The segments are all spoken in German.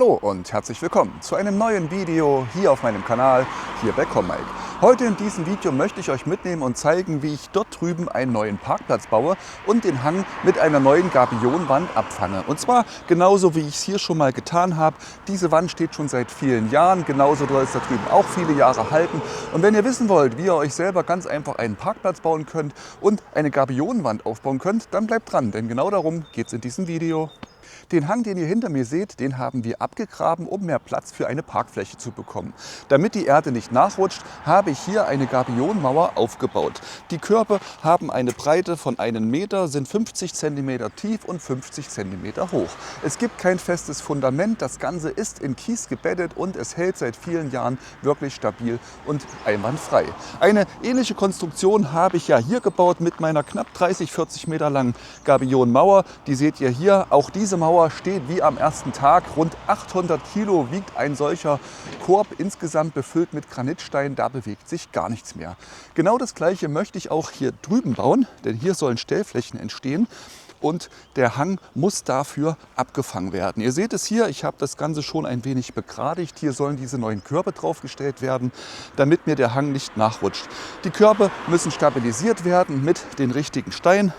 Hallo und herzlich willkommen zu einem neuen Video hier auf meinem Kanal, hier bei ComMike. Heute in diesem Video möchte ich euch mitnehmen und zeigen, wie ich dort drüben einen neuen Parkplatz baue und den Hang mit einer neuen Gabionwand abfange. Und zwar genauso, wie ich es hier schon mal getan habe. Diese Wand steht schon seit vielen Jahren, genauso soll es da drüben auch viele Jahre halten. Und wenn ihr wissen wollt, wie ihr euch selber ganz einfach einen Parkplatz bauen könnt und eine Gabionwand aufbauen könnt, dann bleibt dran, denn genau darum geht es in diesem Video. Den Hang, den ihr hinter mir seht, den haben wir abgegraben, um mehr Platz für eine Parkfläche zu bekommen. Damit die Erde nicht nachrutscht, habe ich hier eine Gabionmauer aufgebaut. Die Körbe haben eine Breite von 1 Meter, sind 50 cm tief und 50 cm hoch. Es gibt kein festes Fundament, das Ganze ist in Kies gebettet und es hält seit vielen Jahren wirklich stabil und einwandfrei. Eine ähnliche Konstruktion habe ich ja hier gebaut mit meiner knapp 30-40 Meter langen Gabionmauer. Die seht ihr hier. Auch diese Mauer steht wie am ersten Tag. Rund 800 Kilo wiegt ein solcher Korb, insgesamt befüllt mit Granitstein. Da bewegt sich gar nichts mehr. Genau das Gleiche möchte ich auch hier drüben bauen, denn hier sollen Stellflächen entstehen. Und der Hang muss dafür abgefangen werden. Ihr seht es hier, ich habe das Ganze schon ein wenig begradigt. Hier sollen diese neuen Körbe draufgestellt werden, damit mir der Hang nicht nachrutscht. Die Körbe müssen stabilisiert werden mit den richtigen Steinen.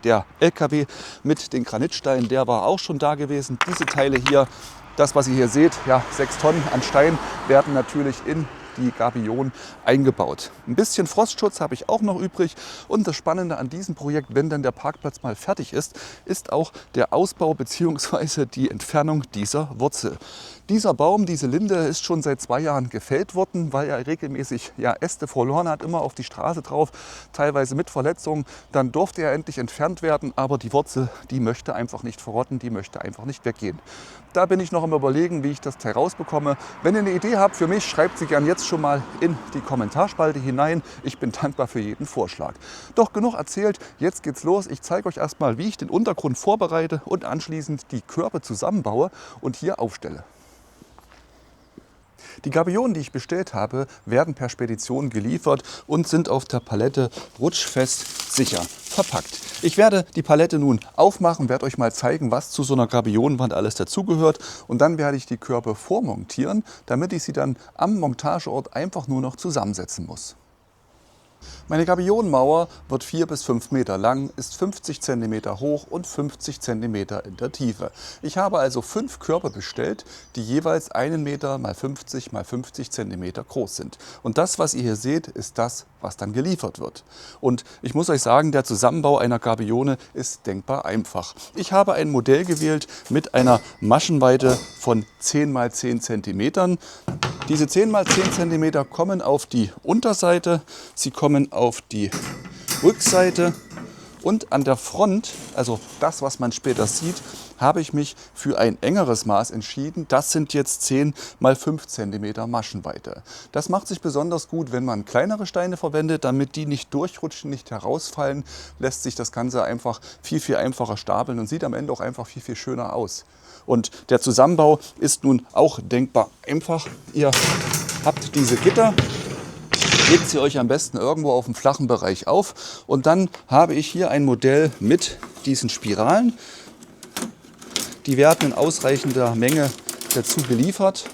Der LKW mit den Granitsteinen, der war auch schon da gewesen. Diese Teile hier, das was ihr hier seht, ja, 6 Tonnen an Stein, werden natürlich in die Gabion eingebaut. Ein bisschen Frostschutz habe ich auch noch übrig. Und das Spannende an diesem Projekt, wenn dann der Parkplatz mal fertig ist, ist auch der Ausbau bzw. die Entfernung dieser Wurzel. Dieser Baum, diese Linde, ist schon seit 2 Jahren gefällt worden, weil er regelmäßig Äste verloren hat, immer auf die Straße drauf, teilweise mit Verletzungen. Dann durfte er endlich entfernt werden, aber die Wurzel, die möchte einfach nicht verrotten, die möchte einfach nicht weggehen. Da bin ich noch am Überlegen, wie ich das Teil rausbekomme. Wenn ihr eine Idee habt für mich, schreibt sie gern jetzt schon mal in die Kommentarspalte hinein. Ich bin dankbar für jeden Vorschlag. Doch genug erzählt, jetzt geht's los. Ich zeige euch erstmal, wie ich den Untergrund vorbereite und anschließend die Körbe zusammenbaue und hier aufstelle. Die Gabionen, die ich bestellt habe, werden per Spedition geliefert und sind auf der Palette rutschfest sicher verpackt. Ich werde die Palette nun aufmachen, werde euch mal zeigen, was zu so einer Gabionenwand alles dazugehört, und dann werde ich die Körbe vormontieren, damit ich sie dann am Montageort einfach nur noch zusammensetzen muss. Meine Gabionenmauer wird 4 bis 5 Meter lang, ist 50 cm hoch und 50 cm in der Tiefe. Ich habe also 5 Körbe bestellt, die jeweils 1 Meter mal 50 mal 50 cm groß sind. Und das, was ihr hier seht, ist das, was dann geliefert wird. Und ich muss euch sagen, der Zusammenbau einer Gabione ist denkbar einfach. Ich habe ein Modell gewählt mit einer Maschenweite von 10 mal 10 cm. Diese 10 mal 10 cm kommen auf die Unterseite, sie kommen auf die Rückseite und an der Front, also das, was man später sieht, habe ich mich für ein engeres Maß entschieden. Das sind jetzt 10 mal 5 cm Maschenweite. Das macht sich besonders gut, wenn man kleinere Steine verwendet, damit die nicht durchrutschen, nicht herausfallen, lässt sich das Ganze einfach viel einfacher stapeln und sieht am Ende auch einfach viel schöner aus. Und der Zusammenbau ist nun auch denkbar einfach. Ihr habt diese Gitter, legt sie euch am besten irgendwo auf dem flachen Bereich auf, und dann habe ich hier ein Modell mit diesen Spiralen. Die werden in ausreichender Menge dazu geliefert.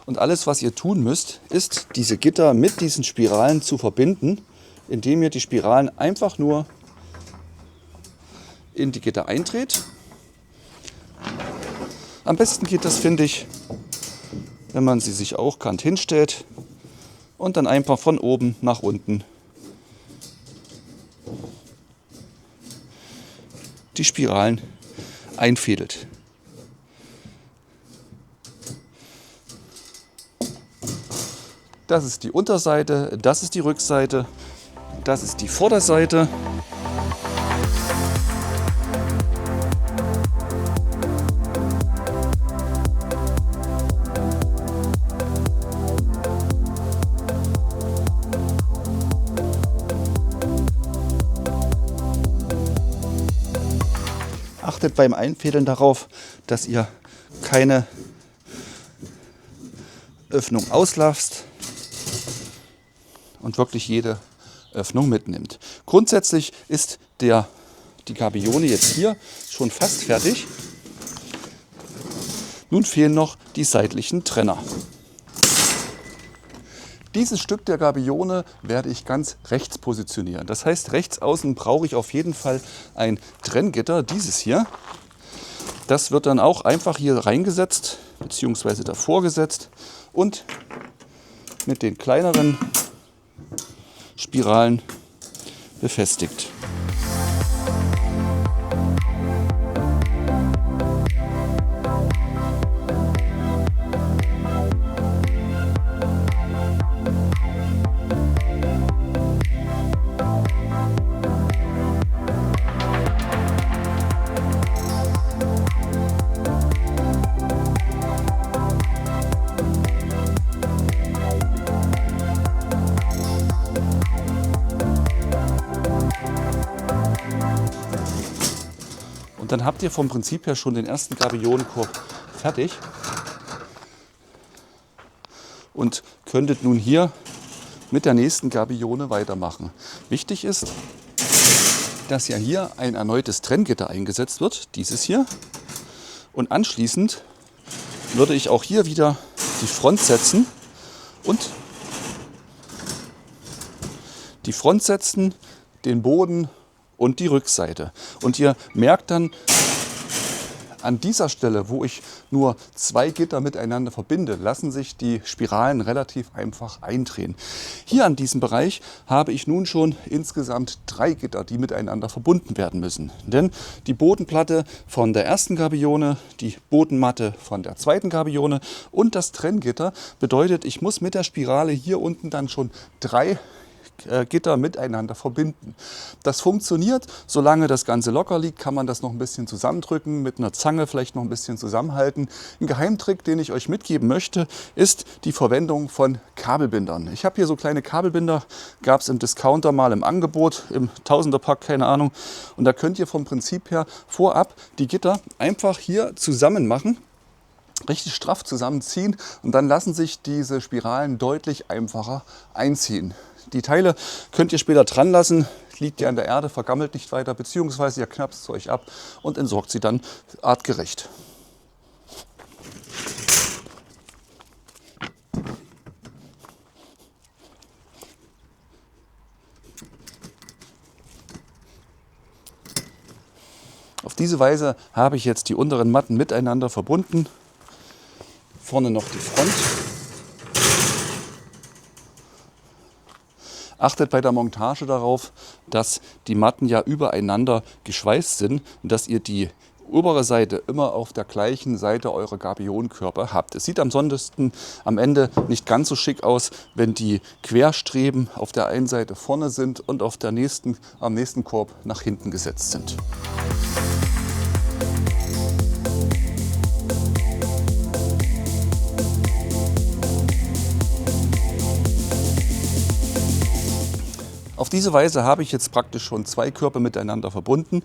Und alles, was ihr tun müsst, ist, diese Gitter mit diesen Spiralen zu verbinden, indem ihr die Spiralen einfach nur in die Gitter eindreht. Am besten geht das, finde ich, wenn man sie sich auch kant hinstellt und dann einfach von oben nach unten die Spiralen einfädelt. Das ist die Unterseite, das ist die Rückseite, das ist die Vorderseite. Achtet beim Einfädeln darauf, dass ihr keine Öffnung auslasst und wirklich jede Öffnung mitnimmt. Grundsätzlich ist die Gabione jetzt hier schon fast fertig. Nun fehlen noch die seitlichen Trenner. Dieses Stück der Gabione werde ich ganz rechts positionieren. Das heißt, rechts außen brauche ich auf jeden Fall ein Trenngitter, dieses hier. Das wird dann auch einfach hier reingesetzt bzw. davor gesetzt und mit den kleineren Spiralen befestigt. Und dann habt ihr vom Prinzip her schon den ersten Gabionenkorb fertig und könntet nun hier mit der nächsten Gabione weitermachen. Wichtig ist, dass ja hier ein erneutes Trenngitter eingesetzt wird, dieses hier. Und anschließend würde ich auch hier wieder die Front setzen und den Boden und die Rückseite. Und ihr merkt dann an dieser Stelle, wo ich nur zwei Gitter miteinander verbinde, lassen sich die Spiralen relativ einfach eindrehen. Hier an diesem Bereich habe ich nun schon insgesamt 3 Gitter, die miteinander verbunden werden müssen. Denn die Bodenplatte von der ersten Gabione, die Bodenmatte von der zweiten Gabione und das Trenngitter bedeutet, ich muss mit der Spirale hier unten dann schon 3 Gitter miteinander verbinden. Das funktioniert, solange das Ganze locker liegt, kann man das noch ein bisschen zusammendrücken, mit einer Zange vielleicht noch ein bisschen zusammenhalten. Ein Geheimtrick, den ich euch mitgeben möchte, ist die Verwendung von Kabelbindern. Ich habe hier so kleine Kabelbinder, gab es im Discounter mal im Angebot, im Tausenderpack, keine Ahnung. Und da könnt ihr vom Prinzip her vorab die Gitter einfach hier zusammen machen, richtig straff zusammenziehen und dann lassen sich diese Spiralen deutlich einfacher einziehen. Die Teile könnt ihr später dran lassen, liegt ihr an der Erde, vergammelt nicht weiter, beziehungsweise ihr knapst es euch ab und entsorgt sie dann artgerecht. Auf diese Weise habe ich jetzt die unteren Matten miteinander verbunden. Vorne noch die Front. Achtet bei der Montage darauf, dass die Matten ja übereinander geschweißt sind und dass ihr die obere Seite immer auf der gleichen Seite eurer Gabionenkörper habt. Es sieht ansonsten am Ende nicht ganz so schick aus, wenn die Querstreben auf der einen Seite vorne sind und auf der am nächsten Korb nach hinten gesetzt sind. Auf diese Weise habe ich jetzt praktisch schon 2 Körper miteinander verbunden.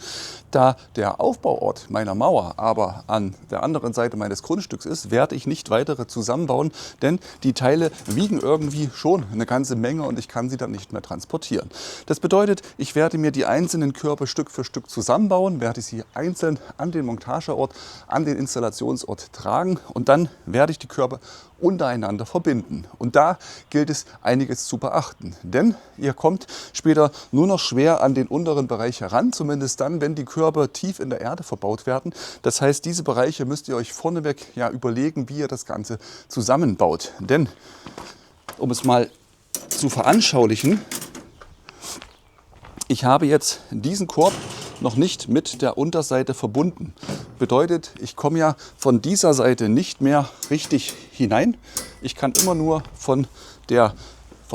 Da der Aufbauort meiner Mauer aber an der anderen Seite meines Grundstücks ist, werde ich nicht weitere zusammenbauen, denn die Teile wiegen irgendwie schon eine ganze Menge und ich kann sie dann nicht mehr transportieren. Das bedeutet, ich werde mir die einzelnen Körper Stück für Stück zusammenbauen, werde sie einzeln an den Montageort, an den Installationsort tragen und dann werde ich die Körper untereinander verbinden. Und da gilt es, einiges zu beachten, denn ihr kommt später nur noch schwer an den unteren Bereich heran, zumindest dann, wenn die Körper tief in der Erde verbaut werden. Das heißt, diese Bereiche müsst ihr euch vorneweg ja überlegen, wie ihr das Ganze zusammenbaut. Denn, um es mal zu veranschaulichen, ich habe jetzt diesen Korb noch nicht mit der Unterseite verbunden. Bedeutet, ich komme ja von dieser Seite nicht mehr richtig hinein. Ich kann immer nur von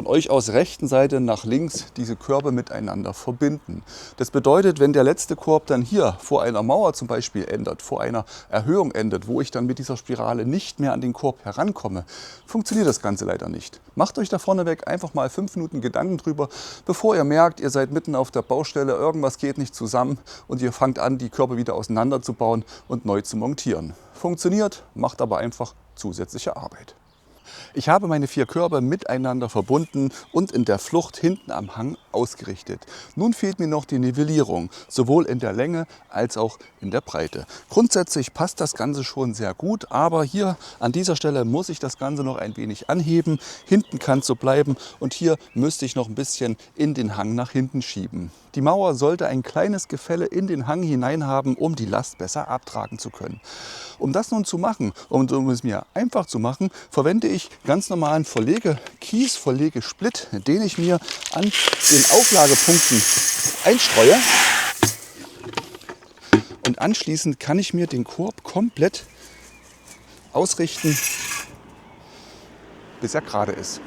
euch aus rechten Seite nach links diese Körbe miteinander verbinden. Das bedeutet, wenn der letzte Korb dann hier vor einer Mauer zum Beispiel endet, vor einer Erhöhung endet, wo ich dann mit dieser Spirale nicht mehr an den Korb herankomme, funktioniert das Ganze leider nicht. Macht euch da vorneweg einfach mal 5 Minuten Gedanken drüber, bevor ihr merkt, ihr seid mitten auf der Baustelle, irgendwas geht nicht zusammen und ihr fangt an, die Körbe wieder auseinanderzubauen und neu zu montieren. Funktioniert, macht aber einfach zusätzliche Arbeit. Ich habe meine 4 Körbe miteinander verbunden und in der Flucht hinten am Hang ausgerichtet. Nun fehlt mir noch die Nivellierung, sowohl in der Länge als auch in der Breite. Grundsätzlich passt das Ganze schon sehr gut, aber hier an dieser Stelle muss ich das Ganze noch ein wenig anheben. Hinten kann es so bleiben und hier müsste ich noch ein bisschen in den Hang nach hinten schieben. Die Mauer sollte ein kleines Gefälle in den Hang hinein haben, um die Last besser abtragen zu können. Um das nun zu machen und um es mir einfach zu machen, verwende ich ganz normalen Verlegekies, Verlegesplit, den ich mir an den Auflagepunkten einstreue. Und anschließend kann ich mir den Korb komplett ausrichten, bis er gerade ist.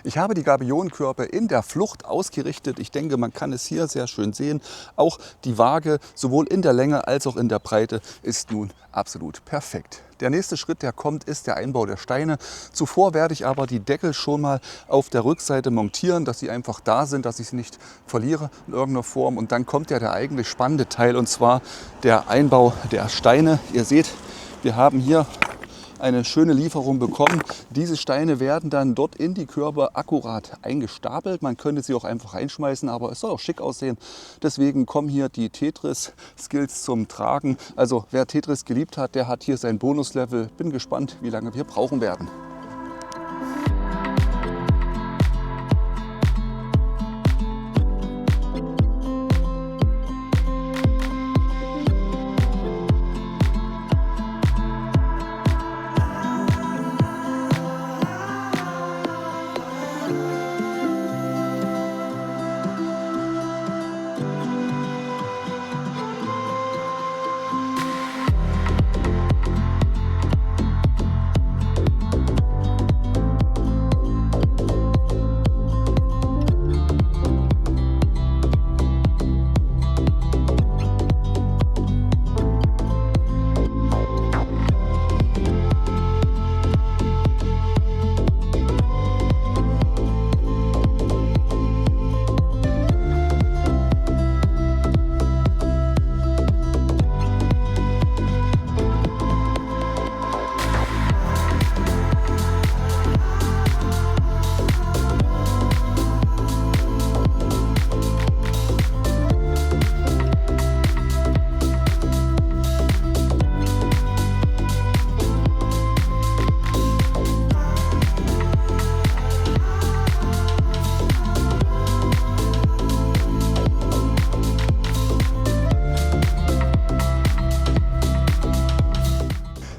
Ich habe die Gabionenkörbe in der Flucht ausgerichtet. Ich denke, man kann es hier sehr schön sehen. Auch die Waage, sowohl in der Länge als auch in der Breite, ist nun absolut perfekt. Der nächste Schritt, der kommt, ist der Einbau der Steine. Zuvor werde ich aber die Deckel schon mal auf der Rückseite montieren, dass sie einfach da sind, dass ich sie nicht verliere in irgendeiner Form. Und dann kommt ja der eigentlich spannende Teil, und zwar der Einbau der Steine. Ihr seht, wir haben hier eine schöne Lieferung bekommen. Diese Steine werden dann dort in die Körbe akkurat eingestapelt. Man könnte sie auch einfach reinschmeißen, aber es soll auch schick aussehen. Deswegen kommen hier die Tetris-Skills zum Tragen. Also wer Tetris geliebt hat, der hat hier sein Bonuslevel. Bin gespannt, wie lange wir brauchen werden.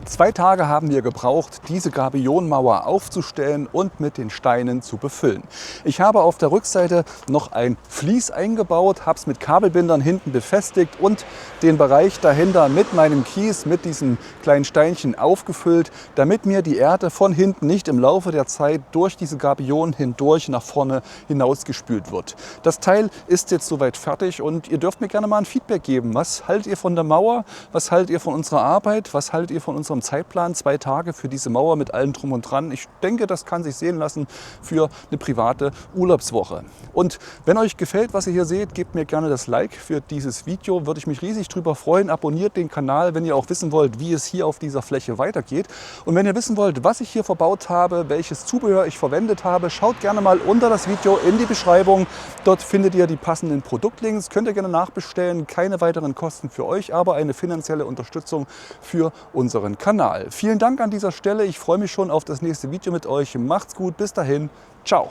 Zwei Tage haben wir gebraucht, diese Gabionenmauer aufzustellen und mit den Steinen zu befüllen. Ich habe auf der Rückseite noch ein Vlies eingebaut, habe es mit Kabelbindern hinten befestigt und den Bereich dahinter mit meinem Kies, mit diesen kleinen Steinchen aufgefüllt, damit mir die Erde von hinten nicht im Laufe der Zeit durch diese Gabionen hindurch nach vorne hinausgespült wird. Das Teil ist jetzt soweit fertig und ihr dürft mir gerne mal ein Feedback geben. Was haltet ihr von der Mauer? Was haltet ihr von unserer Arbeit? Was haltet ihr von unserem Zeitplan? 2 Tage für diese Mauer mit allem drum und dran. Ich denke, das kann sich sehen lassen für eine private Urlaubswoche. Und wenn euch gefällt, was ihr hier seht, gebt mir gerne das Like für dieses Video. Würde ich mich riesig drüber freuen. Abonniert den Kanal, wenn ihr auch wissen wollt, wie es hier auf dieser Fläche weitergeht. Und wenn ihr wissen wollt, was ich hier verbaut habe, welches Zubehör ich verwendet habe, schaut gerne mal unter das Video in die Beschreibung. Dort findet ihr die passenden Produktlinks. Könnt ihr gerne nachbestellen. Keine weiteren Kosten für euch, aber eine finanzielle Unterstützung für unseren Kanal. Vielen Dank an dieser Stelle. Ich freue mich schon auf das nächste Video mit euch. Macht's gut. Bis dahin. Ciao.